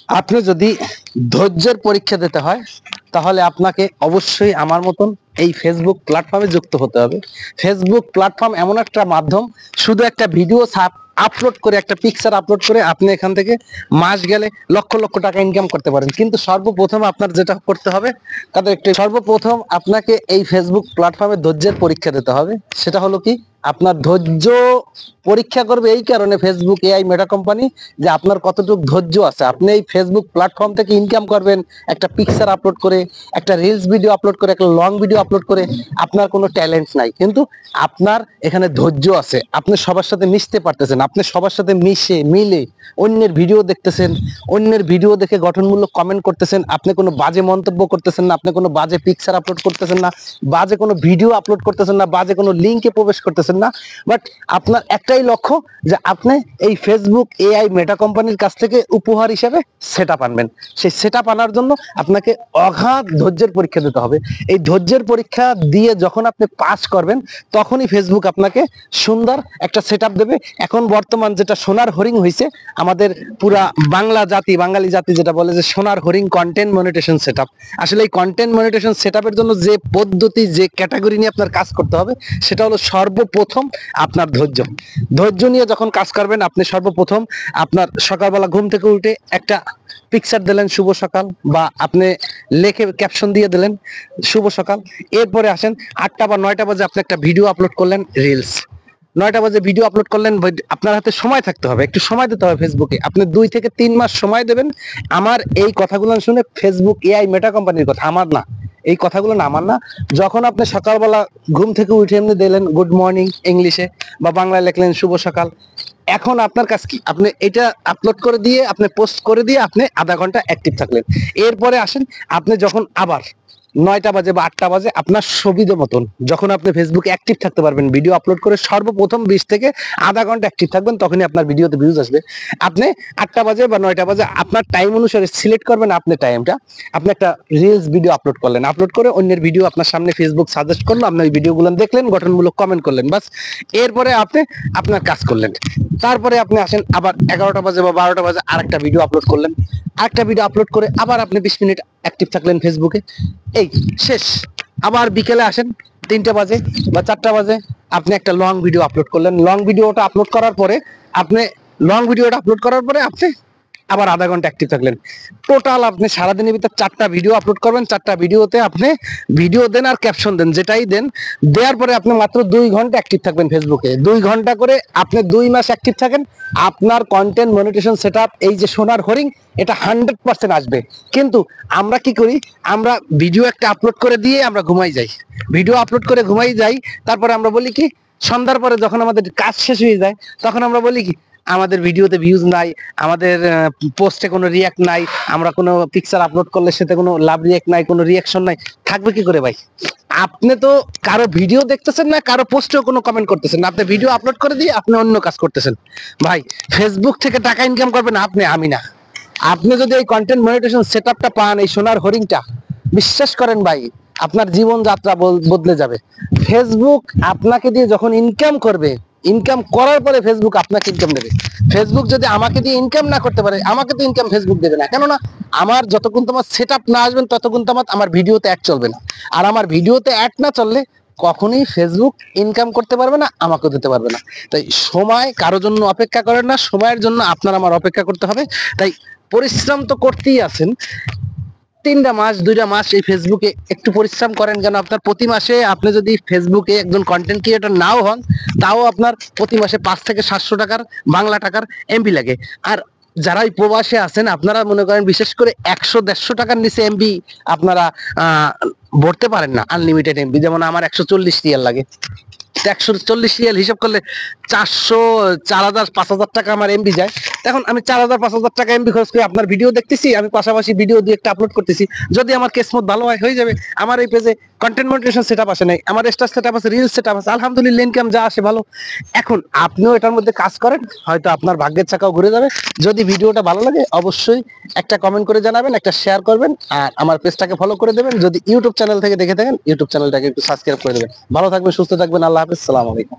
আপনি যদি ধৈর্যের পরীক্ষা দিতে হয় তাহলে আপনাকে অবশ্যই আমার মতন এই ফেসবুক প্ল্যাটফর্মে যুক্ত হতে হবে। ফেসবুক প্ল্যাটফর্ম এমন একটা মাধ্যম, শুধু একটা ভিডিও আপলোড করে, একটা পিকচার আপলোড করে আপনি এখান থেকে মাস গেলে লক্ষ লক্ষ টাকা ইনকাম করতে পারেন। কিন্তু সর্বপ্রথম আপনার যেটা করতে হবে, তাদের একটু সর্বপ্রথম আপনাকে এই ফেসবুক প্ল্যাটফর্মে ধৈর্যের পরীক্ষা দিতে হবে। সেটা হলো কি, আপনার ধৈর্য পরীক্ষা করবে এই কারণে ফেসবুক এআই মেটা কোম্পানি, যে আপনার কতটুকু ধৈর্য আছে। আপনি এই ফেসবুক প্ল্যাটফর্ম থেকে ইনকাম করবেন একটা পিকচার আপলোড করে, একটা রিলস ভিডিও আপলোড করে, একটা লং ভিডিও আপলোড করে। আপনার কোনো ট্যালেন্ট নাই, কিন্তু আপনার এখানে ধৈর্য আছে। আপনি সবার সাথে মিশতে পারতেছেন, আপনি সবার সাথে মিলে অন্যের ভিডিও দেখতেছেন, অন্যের ভিডিও দেখে গঠনমূলক কমেন্ট করতেছেন। আপনি কোনো বাজে মন্তব্য করতেছেন না, আপনি কোনো বাজে পিকচার আপলোড করতেছেন না, বাজে কোনো ভিডিও আপলোড করতেছেন না, বাজে কোনো লিঙ্কে প্রবেশ করতেছেন না। বাট আপনার একটাই লক্ষ্য, যে আপনি এই ফেসবুক এআই মেটা কোম্পানির কাছ থেকে উপহার হিসেবে সেটআপ আনবেন। সেই সেটআপ আনার জন্য আপনাকে অগাধ ধৈর্যের পরীক্ষা দিতে হবে। এই ধৈর্যের পরীক্ষা দিয়ে যখন আপনি পাস করবেন, তখনই ফেসবুক আপনাকে সুন্দর একটা সেটআপ দেবে। এখন বর্তমান যেটা সোনার হরিং হয়েছে, আমাদের পুরা বাঙালি জাতি যেটা বলে যে সোনার হরিং কন্টেন্ট মনিটেশন সেটআপ। আসলে এই কন্টেন্ট মনিটেশন সেটআপের জন্য যে পদ্ধতি, যে ক্যাটাগরি নিয়ে আপনার কাজ করতে হবে, সেটা হলো সর্বপ্রথম আপনার ধৈর্য। ধৈর্য নিয়ে যখন কাজ করবেন, আপনি সর্বপ্রথম আপনার সকালবেলা ঘুম থেকে উঠে একটা পিকচার দিলেন শুভ সকাল, বা আপনি লেখে ক্যাপশন দিয়ে দিলেন শুভ সকাল। এরপরে আসেন 8টা বা 9টা বাজে আপনি একটা ভিডিও আপলোড করলেন রিলস। 9টা বাজে ভিডিও আপলোড করলেন, আপনার হাতে সময় থাকতে হবে, একটু সময় দিতে হবে ফেসবুকে। আপনি 2 থেকে 3 মাস সময় দেবেন। আমার এই কথাগুলো শুনে ফেসবুক এআই মেটা কোম্পানির কথা, আমার না, এই কথাগুলো না আমার না। যখন আপনি সকালবেলা ঘুম থেকে উঠে এমনি দিলেন গুড মর্নিং ইংলিশে, বা বাংলায় লিখলেন শুভ সকাল, এখন আপনার কাজ কি, আপনি এটা আপলোড করে দিয়ে, আপনি পোস্ট করে দিয়ে আপনি আধা ঘন্টা অ্যাক্টিভ থাকলেন। এরপরে আসেন, আপনি যখন আবার 9টা বাজে বা 8টা বাজে আপনার সুবিধা মতন যখন আপনি ফেসবুকে অ্যাক্টিভ থাকতে পারবেন, ভিডিও আপলোড করে সর্বপ্রথম 20 থেকে আধা ঘন্টা অ্যাক্টিভ থাকবেন, তখনই আপনার ভিডিওতে ভিউজ আসবে। আপনি 8টা বাজে বা 9টা বাজে আপনার টাইম অনুসারে সিলেক্ট করবেন আপনি টাইমটা। আপনি একটা রিলস ভিডিও আপলোড করলেন, আপলোড করে অন্যের ভিডিও আপনার সামনে ফেসবুক সাজেস্ট করলো, আপনি ওই ভিডিওগুলো দেখলেন, গঠনমূলক কমেন্ট করলেন, বাস। এরপরে আপনি আপনার কাজ করলেন। তারপরে আপনি আসেন আবার 11টা বাজে বা 12টা বাজে আরেকটা ভিডিও আপলোড করলেন। আরেকটা ভিডিও আপলোড করে আবার আপনি 20 মিনিট অ্যাক্টিভ থাকলেন ফেসবুকে, এই শেষ। আবার বিকেলে আসেন 3টা বাজে বা 4টা বাজে, আপনি একটা লং ভিডিও আপলোড করলেন। লং ভিডিওটা আপলোড করার পরে আপনি আপনি আবার আধা ঘন্টা অ্যাক্টিভ থাকলেন। টোটাল আপনি সারাদিনের ভিতর 4টা ভিডিও আপলোড করবেন। 4টা ভিডিওতে আপনি ভিডিও দেন আর ক্যাপশন দেন, যেটাই দেন, দেওয়ার পরে আপনি মাত্র 2 ঘন্টা অ্যাক্টিভ থাকবেন ফেসবুকে। 2 ঘন্টা করে আপনি 2 মাস অ্যাক্টিভ থাকেন, আপনার কন্টেন্ট মনিটেশন সেটআপ, এই যে সোনার হরিং, এটা 100% আসবে। কিন্তু আমরা কি করি, আমরা ভিডিও একটা আপলোড করে দিয়ে আমরা ঘুমাই যাই, ভিডিও আপলোড করে ঘুমাই যাই। তারপরে আমরা বলি কি, সন্ধ্যার পরে যখন আমাদের কাজ শেষ হয়ে যায়, তখন আমরা বলি কি, আমাদের ভিডিওতে ভিউজ নাই, আমাদের পোস্টে কোনো রিয়াক্ট নাই, আমরা কোনো পিকচার আপলোড করলে সেটা কোনো লাভ রিয়াক্ট নাই, কোনো রিয়াকশন নাই। থাকবে কি করে ভাই? আপনি তো কারো ভিডিও দেখতেছেন না, কারো পোস্টেও কোনো কমেন্ট করতেছেন না, আপনি ভিডিও আপলোড করে দিয়ে আপনি অন্য কাজ করতেছেন। ভাই, ফেসবুক থেকে টাকা ইনকাম করবেন আপনি, আমি না। আপনি যদি এই কন্টেন্ট মনিটেশন সেটআপটা পান, এই সোনার হরিংটা, বিশ্বাস করেন ভাই, আপনার জীবন যাত্রা বদলে যাবে। ফেসবুক আপনাকে দিয়ে যখন ইনকাম করবে, ইনকাম করার পরে ফেসবুক আপনাকে ইনকাম দেবে। ফেসবুক যদি আমাকে দিয়ে ইনকাম না করতে পারে, আমাকে তো ইনকাম ফেসবুক দেবে না। কেননা আমার যতক্ষণ তোমার সেটআপ না আসবেন, ততক্ষণ আমার ভিডিওতে অ্যাড চলবে না। আর আমার ভিডিওতে অ্যাড না চললে কখনোই ফেসবুক ইনকাম করতে পারবে না, আমাকেও দিতে পারবে না। তাই সময় কারোর জন্য অপেক্ষা করেন না, সময়ের জন্য আপনার আমার অপেক্ষা করতে হবে। তাই পরিশ্রম তো করতেই আছেন। 3টা মাস 2টা মাস এই ফেসবুকে একটু পরিশ্রম করেন, কেন আপনার প্রতি মাসে, আপনি যদি ফেসবুকে একজন কন্টেন্ট ক্রিয়েটর নাও হন, তাও আপনার প্রতি মাসে 5 থেকে 700 টাকার বাংলা টাকার এমবি লাগে। আর যারা এই প্রবাসে আছেন, আপনারা মনে করেন বিশেষ করে 100-150 টাকার নিচে এমবি আপনারা ভরতে পারেন না, আনলিমিটেড এমবি। যেমন আমার 140 রিয়াল লাগে, 140 রিয়াল হিসাব করলে 400, 4000, 5000 টাকা আমার এমবি যায়। এখন আমি 4000, 5000 টাকা এমবি খরচ করে আপনার ভিডিও দেখতেছি, আমি পাশাপাশি ভিডিও দিয়ে একটা আপলোড করতেছি। যদি আমার কেসমত ভালো হয়, হয়ে যাবে। আমার এই পেজে কন্টেন্ট মনিটেশন সেটআপ আসে নাই, আমার স্টার সেটআপ আছে, রিলস সেটআপ আছে, আলহামদুলিল্লাহ ইনকাম যা আসে ভালো। এখন আপনিও এটার মধ্যে কাজ করেন, হয়তো আপনার ভাগ্যের চাকাও ঘুরে যাবে। যদি ভিডিওটা ভালো লাগে, অবশ্যই একটা কমেন্ট করে জানাবেন, একটা শেয়ার করবেন, আর আমার পেজটাকে ফলো করে দেবেন। যদি ইউটিউব চ্যানেল থেকে দেখে থাকেন, ইউটিউব চ্যানেলটাকে একটু সাবস্ক্রাইব করে দেবেন। ভালো থাকবেন, সুস্থ থাকবেন, আল্লাহ হাফেজ, সালাম আলাইকুম।